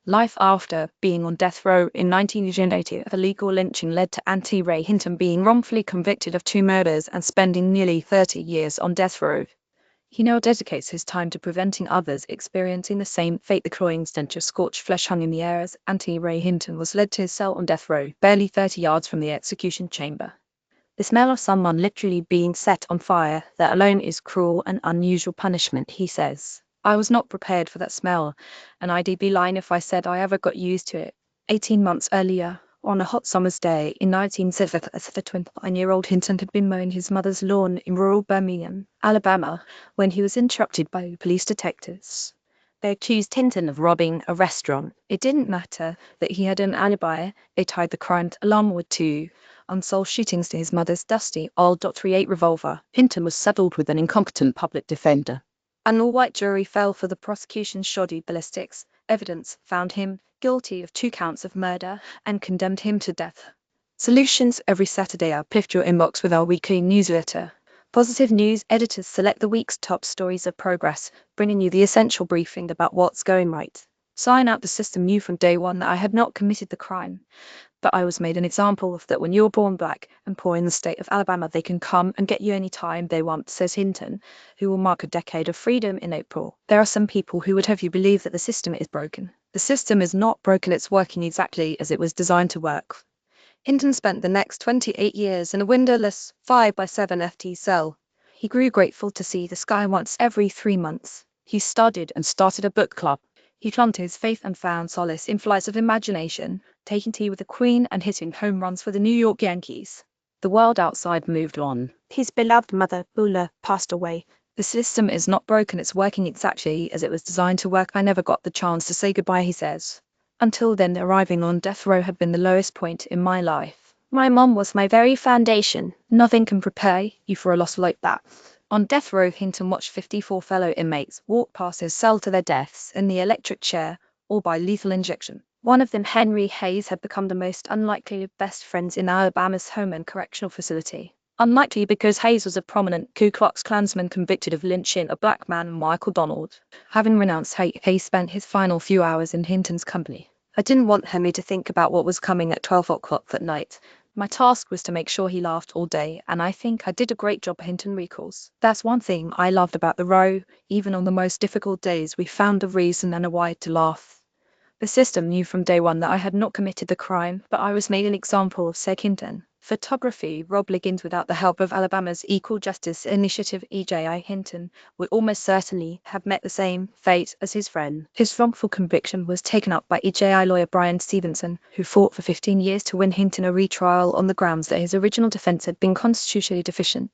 Life after being on death row in 1980, the illegal lynching led to Anthony Ray Hinton being wrongfully convicted of 2 murders and spending nearly 30 years on death row. He now dedicates his time to preventing others experiencing the same fate. The cloying stench of scorched flesh hung in the air as Anthony Ray Hinton was led to his cell on death row, barely 30 yards from the execution chamber. The smell of someone literally being set on fire, that alone is cruel and unusual punishment, he says. I was not prepared for that smell, and I'd be lying if I said I ever got used to it. 18 months earlier, on a hot summer's day in 1970, the 29-year-old Hinton had been mowing his mother's lawn in rural Birmingham, Alabama, when he was interrupted by police detectives. They accused Hinton of robbing a restaurant. It didn't matter that he had an alibi. They tied the crime along with two unsolved shootings to his mother's dusty old .38 revolver. Hinton was saddled with an incompetent public defender. An all-white jury fell for the prosecution's shoddy ballistics evidence, found him guilty of 2 counts of murder, and condemned him to death. Solutions. Every Saturday uplift your inbox with our weekly newsletter. Positive News editors select the week's top stories of progress, bringing you the essential briefing about what's going right. Sign out. The system knew from day one that I had not committed the crime, but I was made an example of that. When you're born black and poor in the state of Alabama, they can come and get you any time they want, says Hinton, who will mark a decade of freedom in April. There are some people who would have you believe that the system is broken. The system is not broken, it's working exactly as it was designed to work. Hinton spent the next 28 years in a windowless 5x7 FT cell. He grew grateful to see the sky once every 3 months. He studied and started a book club. He clung to his faith and found solace in flights of imagination, taking tea with the Queen and hitting home runs for the New York Yankees. The world outside moved on. His beloved mother, Bula, passed away. The system is not broken, it's working exactly as it was designed to work. I never got the chance to say goodbye, he says. Until then, arriving on death row had been the lowest point in my life. My mom was my very foundation. Nothing can prepare you for a loss like that. On death row, Hinton watched 54 fellow inmates walk past his cell to their deaths in the electric chair, or by lethal injection. One of them, Henry Hayes, had become the most unlikely of best friends in Alabama's home and correctional facility. Unlikely because Hayes was a prominent Ku Klux Klansman convicted of lynching a black man, Michael Donald. Having renounced hate, Hayes spent his final few hours in Hinton's company. I didn't want Henry to think about what was coming at 12 o'clock that night. My task was to make sure he laughed all day, and I think I did a great job, Hinton recalls. That's one thing I loved about the row. Even on the most difficult days, we found a reason and a why to laugh. The system knew from day one that I had not committed the crime, but I was made an example of, said Hinton. Photography. Rob Liggins, without the help of Alabama's Equal Justice Initiative EJI, Hinton would almost certainly have met the same fate as his friend. His wrongful conviction was taken up by EJI lawyer Brian Stevenson, who fought for 15 years to win Hinton a retrial on the grounds that his original defense had been constitutionally deficient.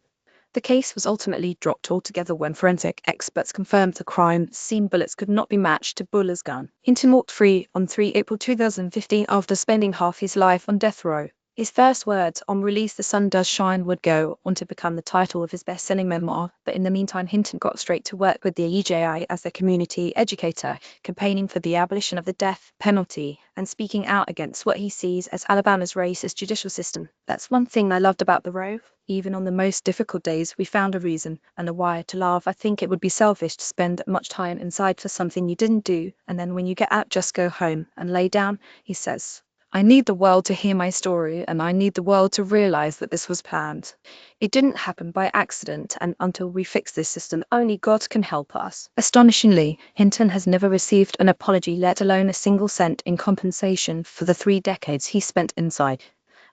The case was ultimately dropped altogether when forensic experts confirmed the crime scene bullets could not be matched to Buller's gun. Hinton walked free on 3 April 2015 after spending half his life on death row. His first words on release, "The sun does shine," would go on to become the title of his best-selling memoir, but in the meantime Hinton got straight to work with the EJI as a community educator, campaigning for the abolition of the death penalty and speaking out against what he sees as Alabama's racist judicial system. That's one thing I loved about the row. Even on the most difficult days, we found a reason and a why to laugh. I think it would be selfish to spend much time inside for something you didn't do, and then when you get out, just go home and lay down, he says. I need the world to hear my story, and I need the world to realize that this was planned. It didn't happen by accident, and until we fix this system, only God can help us. Astonishingly, Hinton has never received an apology, let alone a single cent in compensation for the 3 decades he spent inside.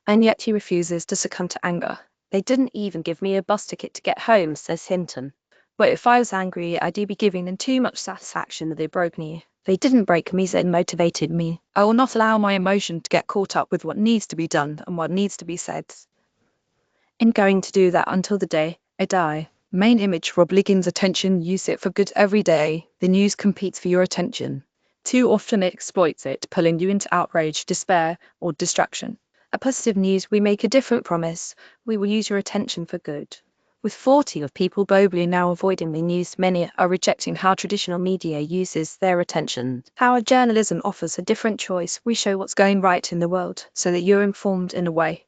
And yet he refuses to succumb to anger. They didn't even give me a bus ticket to get home, says Hinton. But if I was angry, I'd be giving them too much satisfaction that they broke me. They didn't break me, they motivated me. I will not allow my emotion to get caught up with what needs to be done and what needs to be said. I'm going to do that until the day I die. Main image, Rob Liggins. Attention, use it for good every day. The news competes for your attention. Too often it exploits it, pulling you into outrage, despair, or distraction. At Positive News, we make a different promise. We will use your attention for good. With 40 of people globally now avoiding the news, many are rejecting how traditional media uses their attention. Our journalism offers a different choice. We show what's going right in the world so that you're informed in a way